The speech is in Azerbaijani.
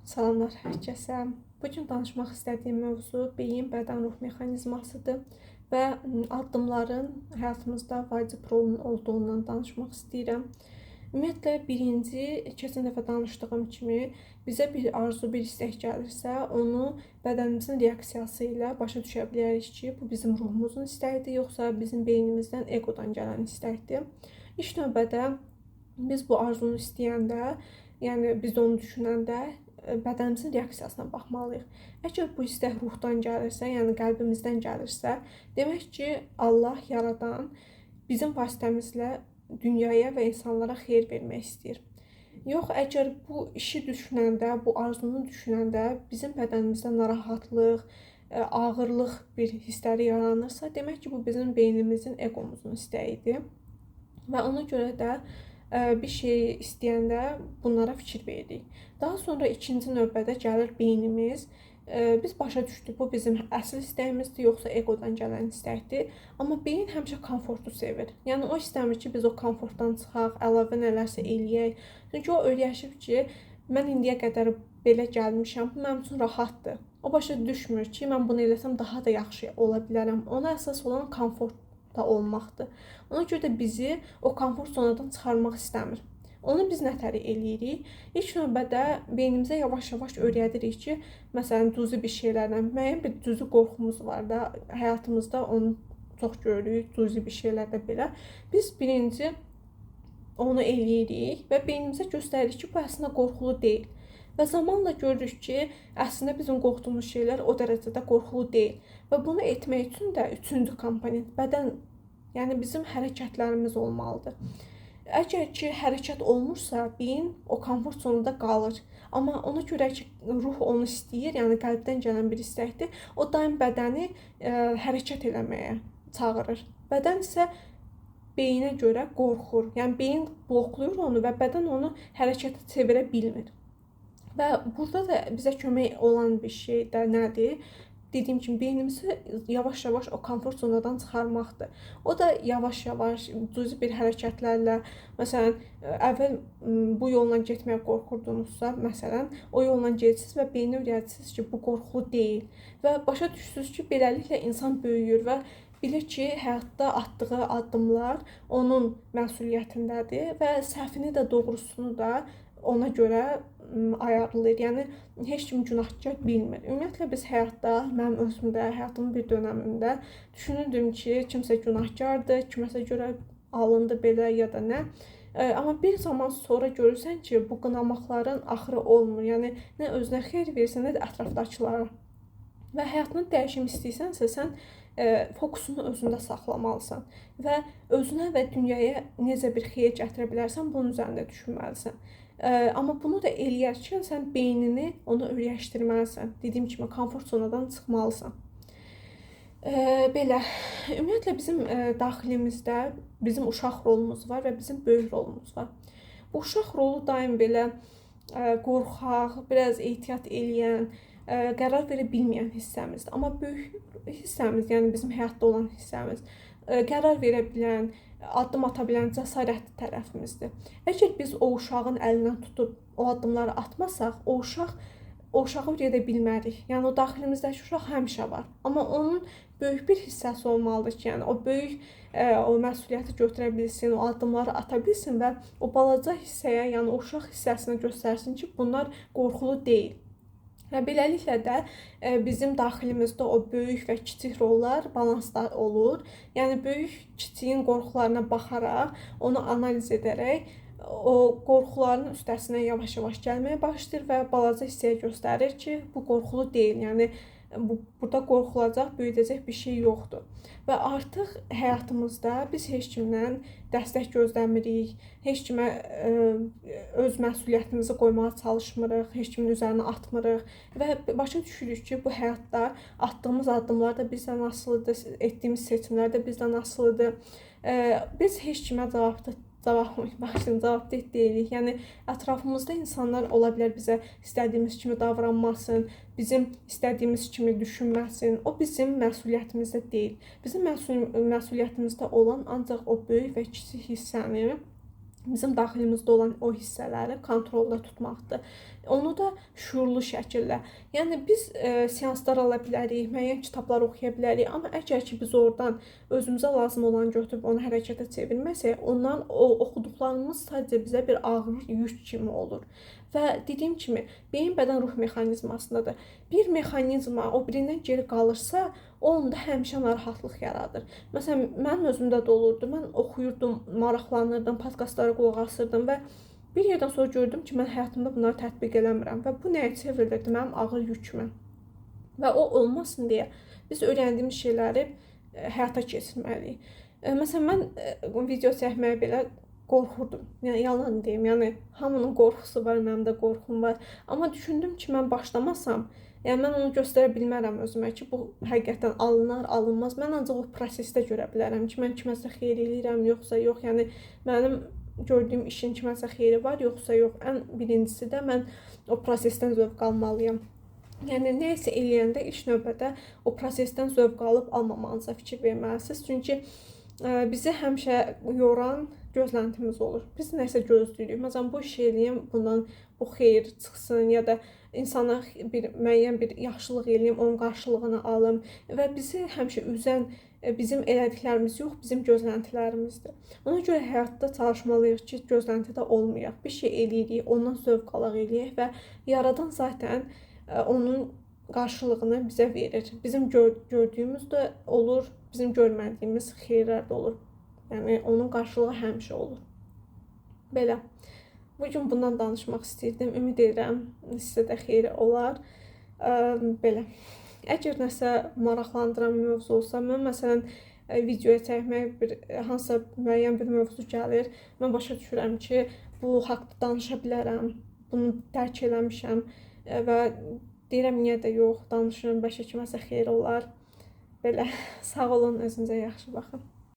Salamlar hər kəsə. Bu gün danışmaq istədiyim mövzu beyin, bədən, ruh mexanizmasıdır və addımların həyatımızda vacib rolunun olduğundan danışmaq istəyirəm. Ümumiyyətlə, birinci, keçən dəfə danışdığım kimi, bizə bir arzu, bir istək gəlirsə, onu bədənimizin reaksiyası ilə başa düşə bilərik ki, bu bizim ruhumuzun istəyidir, yoxsa bizim beynimizdən, egodan gələn istəkdir. İlk növbədə biz bu arzunu istəyəndə, yəni biz onu düşünəndə bədənimizin reaksiyasına baxmalıyıq. Əgər bu istək ruhdan gəlirsə, yəni qəlbimizdən gəlirsə, demək ki, Allah yaradan bizim vasitəmizlə dünyaya və insanlara xeyir vermək istəyir. Yox, əgər bu işi düşünəndə, bu arzunu düşünəndə bizim bədənimizdə narahatlıq, ağırlıq bir hissləri yaranırsa, demək ki, bu bizim beynimizin, egomuzun istəyidir. Və ona görə də bir şey istəyəndə bunlara fikir veririk. Daha sonra ikinci növbədə gəlir beynimiz. Biz başa düşdük, bu bizim əsl istəyimizdir, yoxsa egodan gələn istəkdir. Amma beyin həmişə komfortu sevir. Yəni o istəmir ki, biz o komfortdan çıxaq, əlavə nələrsə eləyək. Çünki o öyrəşib ki, mən indiyə qədər belə gəlmişəm, bu mənim üçün rahatdır. O başa düşmür ki, mən bunu eləsəm daha da yaxşı ola bilərəm. Ona əsas olan komfortda olmaqdır. Ona görə də bizi o komfort zonadan çıxarmaq istəmir. Onu biz nətər eləyirik? İlk növbədə beynimizə yavaş-yavaş öyrədirik ki, məsələn, cüzi bir şeylərdən, müəyyən bir cüzi qorxumuz var da, həyatımızda onu çox görürük, cüzi bir şeylərdə belə. Biz birinci onu eləyirik və beynimizə göstəririk ki, bu əslində qorxulu deyil. Və zamanla görürük ki, əslində bizim qorxduğumuz şeylər o dərəcədə qorxulu deyil. Və bunu etmək üçün də üçüncü komponent, bədən, yəni bizim hərəkətlərimiz olmalıdır. Əgər ki, hərəkət olmursa, beyin o komfort zonunda qalır. Amma ona görə ki, ruh onu istəyir, yəni qəlbdən gələn bir istəkdir, o daim bədəni hərəkət eləməyə çağırır. Bədən isə beyinə görə qorxur. Yəni beyin bloklayır onu və bədən onu hərəkətə çevirə bilmir. Və burada da bizə kömək olan bir şey də nədir? Dediyim kimi, beynimizi yavaş-yavaş o komfort zonadan çıxarmaqdır. O da yavaş-yavaş, cüzi bir hərəkətlərlə, məsələn, əvvəl bu yolla getməyə qorxurdunuzsa, məsələn, o yolla gedirsiniz və beyninə öyrədirsiniz ki, bu qorxulu deyil. Və başa düşürsünüz ki, beləliklə insan böyüyür və bilir ki, həyatda atdığı addımlar onun məsuliyyətindədir və səhvini də, doğrusunu da ona görə ayarlayır. Yəni heç kim günahkar bilmir. Ümumiyyətlə biz həyatda, mənim özümdə, həyatımın bir dönəmində düşünürdüm ki, kimsə günahkardır, kiməsə görə alındı belə ya da nə. Amma bir zaman sonra görürsən ki, bu qınamaqların axırı olmur. Yəni nə özünə xeyir verirsən, nə də ətrafdakılara. Və həyatını dəyişim istəyirsənsə, sən fokusunu özündə saxlamalısan və özünə və dünyaya necə bir xeyir gətirə bilərsən, bunun üzərində düşünməlisən. Amma bunu da eləyərkən sən beynini ona öyrəşdirməlisən. Dediyim kimi, komfort zonadan çıxmalısan. Belə, ümumiyyətlə bizim daxilimizdə bizim uşaq rolumuz var və bizim böyük rolumuz var. Bu uşaq rolu daim belə qorxaq, biraz ehtiyat eləyən, qərar verə bilməyən hissəmizdir. Amma böyük hissəmiz, yəni bizim həyatda olan hissəmiz, qərar verə bilən, addım ata bilən cəsarətli tərəfimizdir. Əgər biz o uşağın əlindən tutub o addımları atmasaq, o uşağı öyrədə bilmərik. Yəni o daxilimizdəki uşaq həmişə var. Amma onun böyük bir hissəsi olmalıdır ki, yəni o böyük o məsuliyyəti götürə bilsin, o addımları ata bilsin və o balaca hissəyə, yəni o uşaq hissəsinə göstərsin ki, bunlar qorxulu deyil. Və beləliklə də bizim daxilimizdə o böyük və kiçik rollar balansda olur. Yəni böyük kiçiyin qorxularına baxaraq, onu analiz edərək o qorxuların üstəsindən yavaş-yavaş gəlməyə başlayır və balaca hissəyə göstərir ki, bu qorxulu deyil. Yəni burada qorxulacaq, böyüdəcək bir şey yoxdur. Və artıq həyatımızda biz heç kimdən dəstək gözləmirik, heç kimə öz məsuliyyətimizi qoymağa çalışmırıq, heç kimin üzərinə atmırıq və başa düşürük ki, bu həyatda atdığımız addımlar da bizdən asılıdır, etdiyimiz seçimlər də bizdən asılıdır. Biz heç kimə cavabdeh deyilik. Yəni ətrafımızda insanlar ola bilər bizə istədiyimiz kimi davranmasın, bizim istədiyimiz kimi düşünməsin. O bizim məsuliyyətimizdə deyil. Bizim məsuliyyətimizdə olan ancaq o böyük və kiçik hissəni bizim daxilimizdə olan o hissələri kontrolda tutmaqdır. Onu da şuurlu şəkildə. Yəni biz seanslar ala bilərik, müəyyən kitablar oxuya bilərik, amma əgər ki biz oradan özümüzə lazım olanı götürüb onu hərəkətə çevirməsək, ondan o oxuduqlarımız sadəcə bizə bir ağır yük kimi olur. Və dediyim kimi, beyin bədən ruh mexanizmasındadır. Bir mexanizma o birindən geri qalırsa, o onda həmişə narahatlıq yaradır. Məsələn, mənim özümdə də olurdu. Mən oxuyurdum, maraqlanırdım, podkastlara qulaq asırdım və bir yerdən sonra gördüm ki, mən həyatımda bunları tətbiq eləmirəm və bu nəyə çevrilirdi? Mənim ağır yükümə. Və o olmasın deyə biz öyrəndiyimiz şeyləri həyata keçirməliyik. Məsələn, mən video çəkməyə belə qorxurdum. Yəni yalan deyim. Yəni hamının qorxusu var, mənim də qorxum var. Amma düşündüm ki, mən başlamasam, yəni mən onu göstərə bilmərəm özümə ki, bu həqiqətən alınar, alınmaz. Mən ancaq o prosesdə görə bilərəm ki, mən kiməsə xeyir eləyirəm, yoxsa yox. Yəni mənim gördüyüm işin kiməsə xeyri var, yoxsa yox. Ən birincisi də mən o prosesdən zövq almalıyam. Yəni nəyisə eləyəndə ilk növbədə o prosesdən zövq alıb almamanıza fikir verməlisiniz. Çünki bizi həmişə yoran gözləntimiz olur. Biz nəsə gözləyirik. Məsələn, bu işi eləyim, bundan bu xeyir çıxsın ya da insana bir müəyyən bir yaxşılıq eləyim, onun qarşılığını alım və bizi həmişə üzən bizim elədiklərimiz yox, bizim gözləntilərimizdir. Ona görə həyatda çalışmalıyıq ki, gözləntidə olmayaq. Bir şey eləyirik, ondan zövq alaq eləyək və yaradan zaten onun qarşılığını bizə verir. Bizim gördüyümüz də olur, bizim görmədiyimiz xeyirlər də olur. Yəni onun qarşılığı həmişə olur. Belə. Bu gün bundan danışmaq istəyirdim. Ümid edirəm sizə də xeyri olar. Belə. Əgər nəsə maraqlandıran bir mövzu olsa, mən məsələn videoya çəkmək hansısa müəyyən bir mövzu gəlir. Mən başa düşürəm ki, bu haqqda danışa bilərəm. Bunu dərk eləmişəm və deyirəm niyə də yox, danışırım, bəlkə kiməsə xeyri olar. Belə. Sağ olun, özünüzə yaxşı baxın.